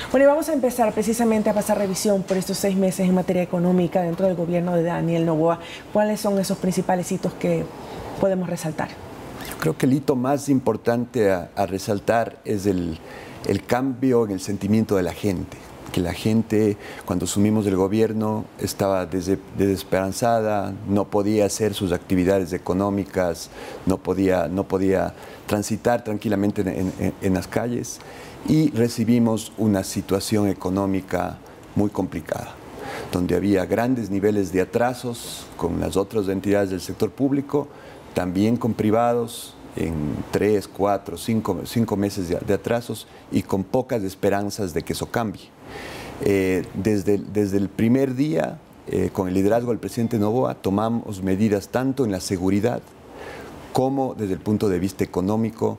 Bueno, y vamos a empezar precisamente a pasar revisión por estos 6 meses en materia económica dentro del gobierno de Daniel Noboa. ¿Cuáles son esos principales hitos que podemos resaltar? Yo creo que el hito más importante a resaltar es el cambio en el sentimiento de la gente. Que la gente, cuando asumimos el gobierno, estaba desesperanzada, no podía hacer sus actividades económicas, no podía transitar tranquilamente en las calles, y recibimos una situación económica muy complicada, donde había grandes niveles de atrasos con las otras entidades del sector público, también con privados, en 3, 4, 5 meses de atrasos y con pocas esperanzas de que eso cambie. Desde el primer día, con el liderazgo del presidente Noboa, tomamos medidas tanto en la seguridad como desde el punto de vista económico,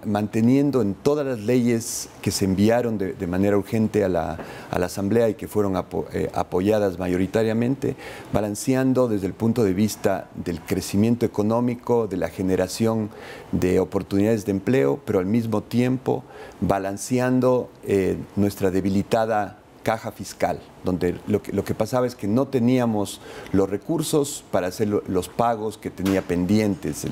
manteniendo en todas las leyes que se enviaron de manera urgente a la Asamblea y que fueron apoyadas mayoritariamente, balanceando desde el punto de vista del crecimiento económico, de la generación de oportunidades de empleo, pero al mismo tiempo balanceando nuestra debilitada caja fiscal, donde lo que pasaba es que no teníamos los recursos para hacer los pagos que tenía pendientes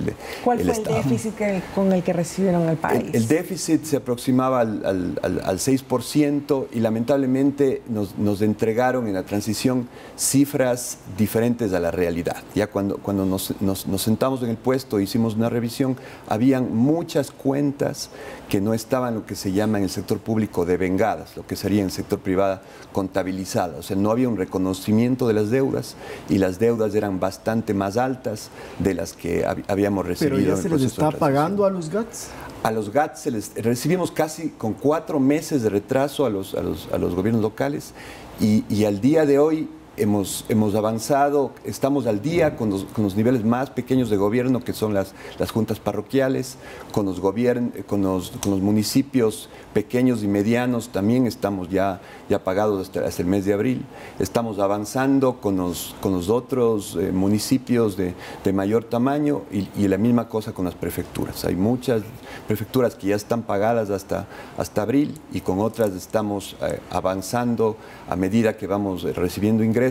¿Cuál fue el déficit con el que recibieron el país? El déficit se aproximaba al 6% y lamentablemente nos entregaron en la transición cifras diferentes a la realidad. Ya cuando nos sentamos en el puesto, hicimos una revisión, habían muchas cuentas que no estaban lo que se llama en el sector público devengadas, lo que sería en el sector privado contabilizadas. O sea, no había un reconocimiento de las deudas y las deudas eran bastante más altas de las que habíamos recibido. ¿Pero ya se les está pagando a los GATS? A los GATS recibimos casi con 4 meses de retraso a los gobiernos locales y al día de hoy hemos avanzado, estamos al día con los niveles más pequeños de gobierno, que son las juntas parroquiales, con los municipios pequeños y medianos, también estamos ya pagados hasta el mes de abril. Estamos avanzando con los otros municipios de mayor tamaño y la misma cosa con las prefecturas. Hay muchas prefecturas que ya están pagadas hasta abril y con otras estamos avanzando a medida que vamos recibiendo ingresos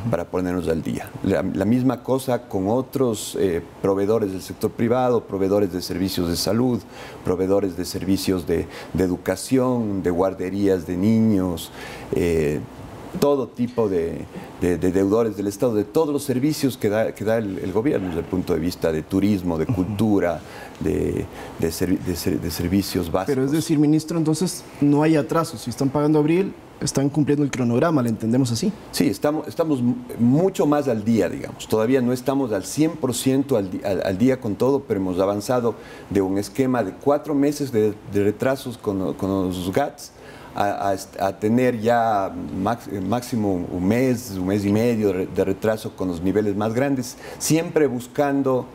para ponernos al día. La misma cosa con otros proveedores del sector privado, proveedores de servicios de salud, proveedores de servicios de educación, de guarderías de niños, todo tipo de deudores del Estado, de todos los servicios que da el gobierno desde el punto de vista de turismo, de cultura, de servicios básicos. Pero es decir, ministro, entonces no hay atrasos. Si están pagando abril, están cumpliendo el cronograma, ¿le entendemos así? Sí, estamos mucho más al día, digamos. Todavía no estamos al 100% al día con todo, pero hemos avanzado de un esquema de 4 meses de retrasos con los GATS a tener ya máximo un mes y medio de retraso con los niveles más grandes, siempre buscando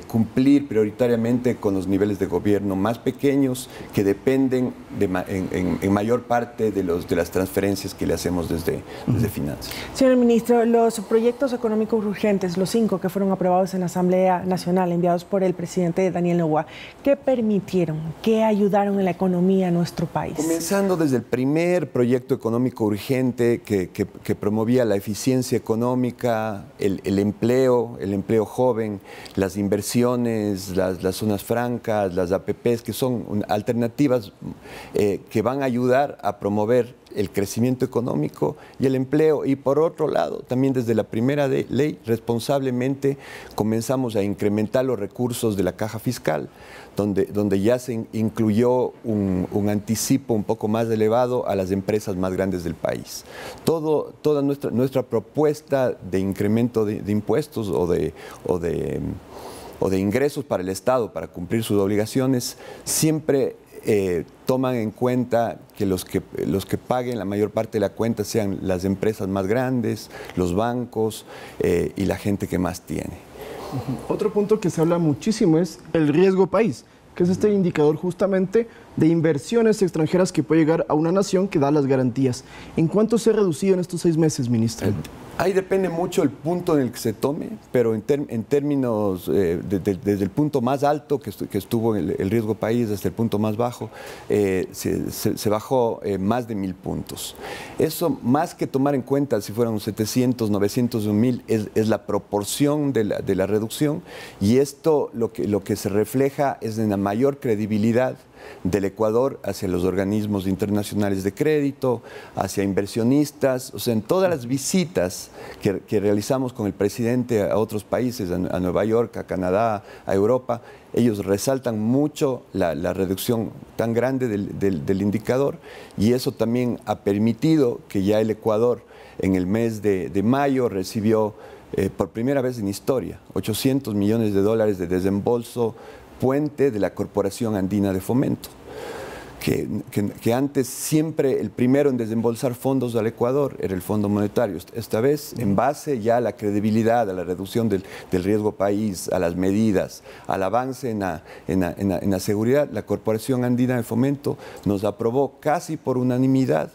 cumplir prioritariamente con los niveles de gobierno más pequeños que dependen en mayor parte de las transferencias que le hacemos desde finanzas. Señor ministro, los proyectos económicos urgentes, los 5 que fueron aprobados en la Asamblea Nacional, enviados por el presidente Daniel Noboa, ¿qué permitieron? ¿Qué ayudaron en la economía de nuestro país? Comenzando desde el primer proyecto económico urgente que promovía la eficiencia económica, el empleo joven, las inversiones, las zonas francas, las APPs, que son alternativas que van a ayudar a promover el crecimiento económico y el empleo. Y por otro lado, también desde la primera ley, responsablemente comenzamos a incrementar los recursos de la caja fiscal, donde ya se incluyó un anticipo un poco más elevado a las empresas más grandes del país. Toda nuestra propuesta de incremento de impuestos o de ingresos para el Estado para cumplir sus obligaciones siempre toman en cuenta que los que paguen la mayor parte de la cuenta sean las empresas más grandes, los bancos y la gente que más tiene. Otro punto que se habla muchísimo es el riesgo país, que es este indicador justamente de inversiones extranjeras que puede llegar a una nación que da las garantías. ¿En cuánto se ha reducido en estos 6 meses, ministro? Ahí depende mucho el punto en el que se tome, pero en términos, desde el punto más alto que estuvo el riesgo país hasta el punto más bajo, se bajó más de 1000 puntos. Eso, más que tomar en cuenta si fueron 700, 900 o 1000, es la proporción de la reducción, y esto lo que se refleja es en la mayor credibilidad del Ecuador hacia los organismos internacionales de crédito, hacia inversionistas, o sea, en todas las visitas que realizamos con el presidente a otros países, a Nueva York, a Canadá, a Europa, ellos resaltan mucho la reducción tan grande del indicador, y eso también ha permitido que ya el Ecuador en el mes de mayo recibió por primera vez en historia $800 millones de desembolso puente de la Corporación Andina de Fomento, que antes siempre el primero en desembolsar fondos al Ecuador era el Fondo Monetario. Esta vez, en base ya a la credibilidad, a la reducción del riesgo país, a las medidas, al avance en la seguridad, la Corporación Andina de Fomento nos aprobó casi por unanimidad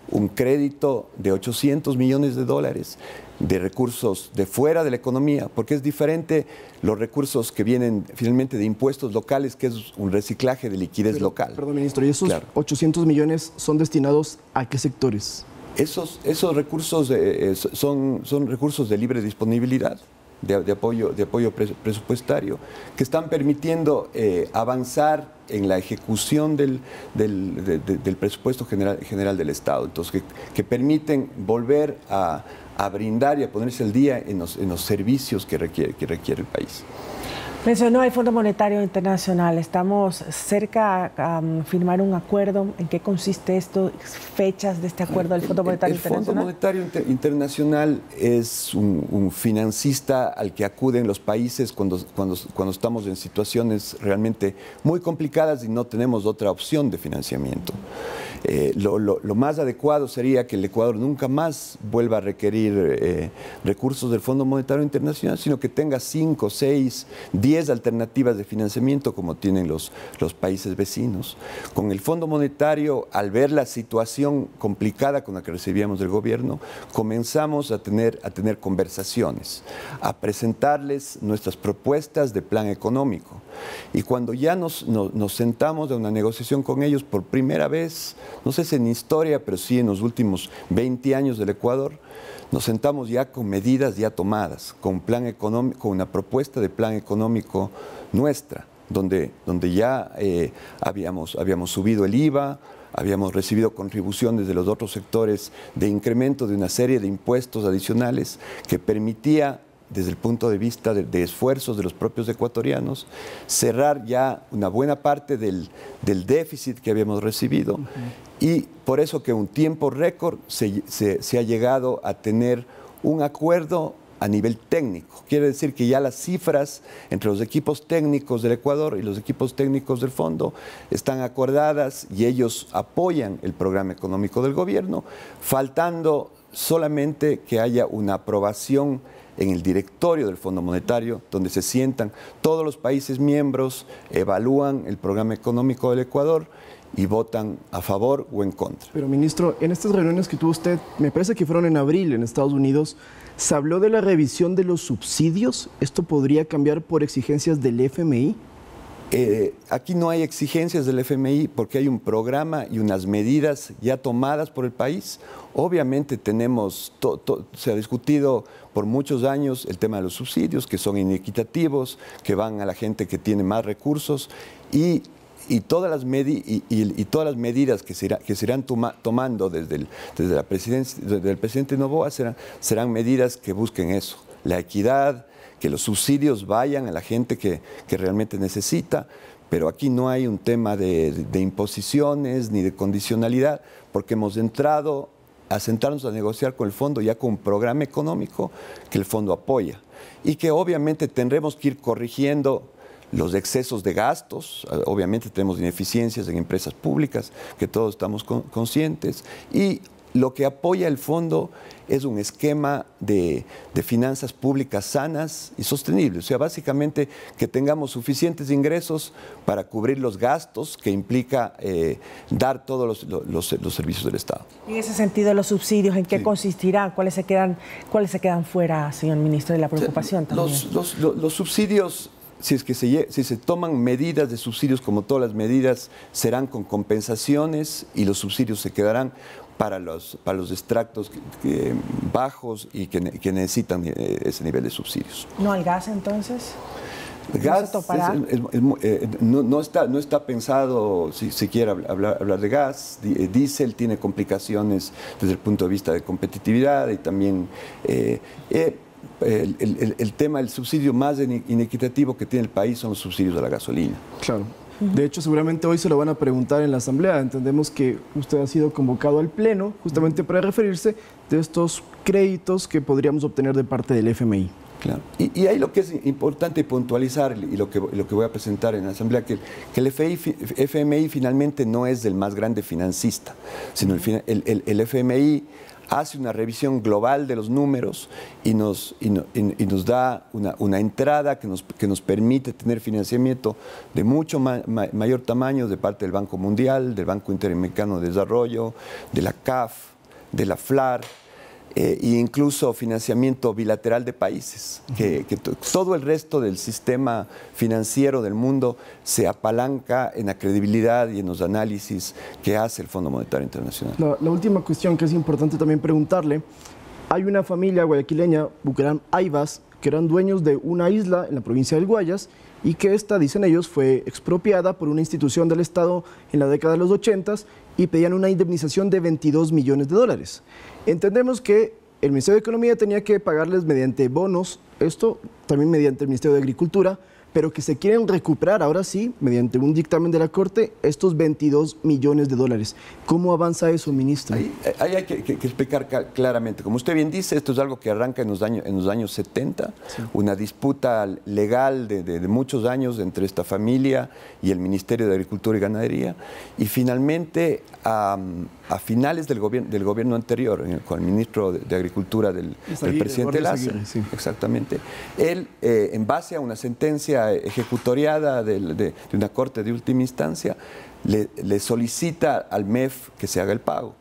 un crédito de $800 millones de recursos de fuera de la economía, porque es diferente los recursos que vienen finalmente de impuestos locales, que es un reciclaje de liquidez local. Perdón, ministro, ¿y esos 800 millones son destinados a qué sectores? Esos recursos son recursos de libre disponibilidad, de apoyo presupuestario, que están permitiendo avanzar en la ejecución del presupuesto general del Estado. Entonces, que permiten volver a brindar y a ponerse al día en los servicios que requiere el país. Mencionó el Fondo Monetario Internacional. Estamos cerca a firmar un acuerdo. ¿En qué consiste esto? ¿Fechas de este acuerdo del Fondo Monetario Internacional? El Fondo Monetario Internacional es un financista al que acuden los países cuando estamos en situaciones realmente muy complicadas y no tenemos otra opción de financiamiento. Lo más adecuado sería que el Ecuador nunca más vuelva a requerir recursos del Fondo Monetario Internacional, sino que tenga 5, 6, 10 alternativas de financiamiento como tienen los países vecinos. Con el Fondo Monetario, al ver la situación complicada con la que recibíamos del gobierno, comenzamos a tener conversaciones, a presentarles nuestras propuestas de plan económico. Y cuando ya nos sentamos a una negociación con ellos por primera vez, no sé si en historia, pero sí en los últimos 20 años del Ecuador, nos sentamos ya con medidas ya tomadas, con plan económico, con una propuesta de plan económico nuestra, donde ya habíamos subido el IVA, habíamos recibido contribuciones de los otros sectores de incremento de una serie de impuestos adicionales que permitía, desde el punto de vista de esfuerzos de los propios ecuatorianos, cerrar ya una buena parte del déficit que habíamos recibido. Y por eso que en un tiempo récord se ha llegado a tener un acuerdo a nivel técnico. Quiere decir que ya las cifras entre los equipos técnicos del Ecuador y los equipos técnicos del fondo están acordadas y ellos apoyan el programa económico del gobierno, faltando solamente que haya una aprobación en el directorio del Fondo Monetario, donde se sientan todos los países miembros, evalúan el programa económico del Ecuador y votan a favor o en contra. Pero, ministro, en estas reuniones que tuvo usted, me parece que fueron en abril en Estados Unidos, ¿se habló de la revisión de los subsidios? ¿Esto podría cambiar por exigencias del FMI? Aquí no hay exigencias del FMI porque hay un programa y unas medidas ya tomadas por el país. Obviamente se ha discutido por muchos años el tema de los subsidios, que son inequitativos, que van a la gente que tiene más recursos, y todas las medidas que se irán tomando desde la presidencia, desde el presidente Noboa serán medidas que busquen eso, la equidad, que los subsidios vayan a la gente que realmente necesita, pero aquí no hay un tema de imposiciones ni de condicionalidad, porque hemos entrado a sentarnos a negociar con el fondo ya con un programa económico que el fondo apoya y que obviamente tendremos que ir corrigiendo los excesos de gastos. Obviamente tenemos ineficiencias en empresas públicas, que todos estamos conscientes, y lo que apoya el fondo es un esquema de finanzas públicas sanas y sostenibles. O sea, básicamente que tengamos suficientes ingresos para cubrir los gastos que implica dar todos los servicios del Estado. En ese sentido, los subsidios, ¿en qué consistirán? ¿Cuáles se quedan fuera, señor ministro, de la preocupación también? Los subsidios, si se toman medidas de subsidios, como todas las medidas, serán con compensaciones y los subsidios se quedarán para los extractos bajos y que necesitan ese nivel de subsidios. ¿No al gas, entonces? El gas no está pensado siquiera hablar de gas. Diésel tiene complicaciones desde el punto de vista de competitividad y también el tema del subsidio más inequitativo que tiene el país son los subsidios a la gasolina. Claro. De hecho, seguramente hoy se lo van a preguntar en la Asamblea. Entendemos que usted ha sido convocado al Pleno justamente para referirse de estos créditos que podríamos obtener de parte del FMI. Claro. Y ahí lo que es importante puntualizar y lo que voy a presentar en la Asamblea, que el FMI finalmente no es el más grande financista, sino el FMI hace una revisión global de los números y nos da una entrada que nos permite tener financiamiento de mucho mayor tamaño de parte del Banco Mundial, del Banco Interamericano de Desarrollo, de la CAF, de la FLAR, e incluso financiamiento bilateral de países, que todo el resto del sistema financiero del mundo se apalanca en la credibilidad y en los análisis que hace el Fondo Monetario Internacional. La última cuestión que es importante también preguntarle, hay una familia guayaquileña, Bucaram Aivas, que eran dueños de una isla en la provincia del Guayas y que esta, dicen ellos, fue expropiada por una institución del Estado en la década de los 80 y pedían una indemnización de $22 millones. Entendemos que el Ministerio de Economía tenía que pagarles mediante bonos, esto también mediante el Ministerio de Agricultura, pero que se quieren recuperar ahora sí, mediante un dictamen de la Corte, estos $22 millones. ¿Cómo avanza eso, ministro? Ahí hay que explicar claramente. Como usted bien dice, esto es algo que arranca en los años 70, sí. Una disputa legal de muchos años entre esta familia y el Ministerio de Agricultura y Ganadería, y finalmente a finales del gobierno anterior, con el ministro de Agricultura del presidente Lasso, sí. Exactamente, él, en base a una sentencia ejecutoriada de una corte de última instancia, le solicita al MEF que se haga el pago.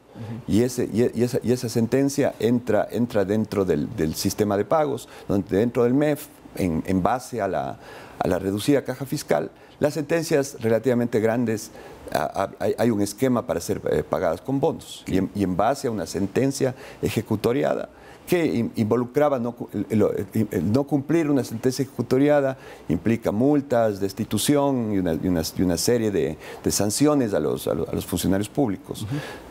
Y esa sentencia entra dentro del sistema de pagos, donde dentro del MEF, en base a la reducida caja fiscal, las sentencias relativamente grandes, hay un esquema para ser pagadas con bonos. Y en base a una sentencia ejecutoriada, que involucraba no cumplir una sentencia ejecutoriada, implica multas, destitución y una serie de sanciones a los funcionarios públicos.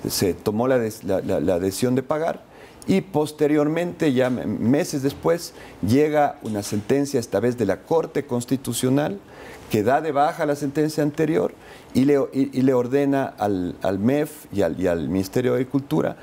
Se tomó la decisión de pagar y posteriormente, ya meses después, llega una sentencia, esta vez de la Corte Constitucional, que da de baja la sentencia anterior y le ordena al MEF y al Ministerio de Agricultura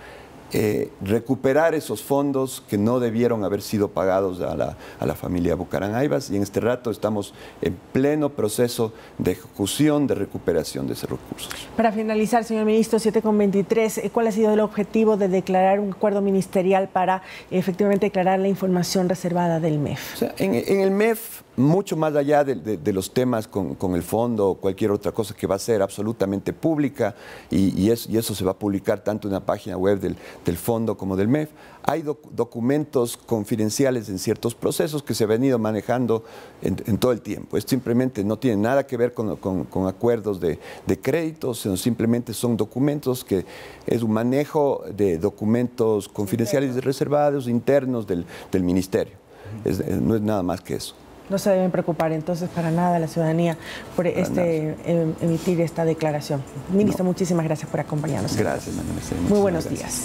recuperar esos fondos que no debieron haber sido pagados a la familia Bucaram Aivas, y en este rato estamos en pleno proceso de ejecución, de recuperación de esos recursos. Para finalizar, señor ministro, 7:23, ¿cuál ha sido el objetivo de declarar un acuerdo ministerial para efectivamente declarar la información reservada del MEF? O sea, en el MEF, mucho más allá de los temas con el fondo o cualquier otra cosa que va a ser absolutamente pública, y eso se va a publicar tanto en la página web del fondo como del MEF, hay documentos confidenciales en ciertos procesos que se han venido manejando en todo el tiempo. Esto simplemente no tiene nada que ver con acuerdos de créditos, sino simplemente son documentos que es un manejo de documentos confidenciales y reservados internos del ministerio. No es nada más que eso. No se deben preocupar entonces para nada la ciudadanía por emitir esta declaración. Ministro, muchísimas gracias por acompañarnos. Gracias, Manuel. Muy buenos días.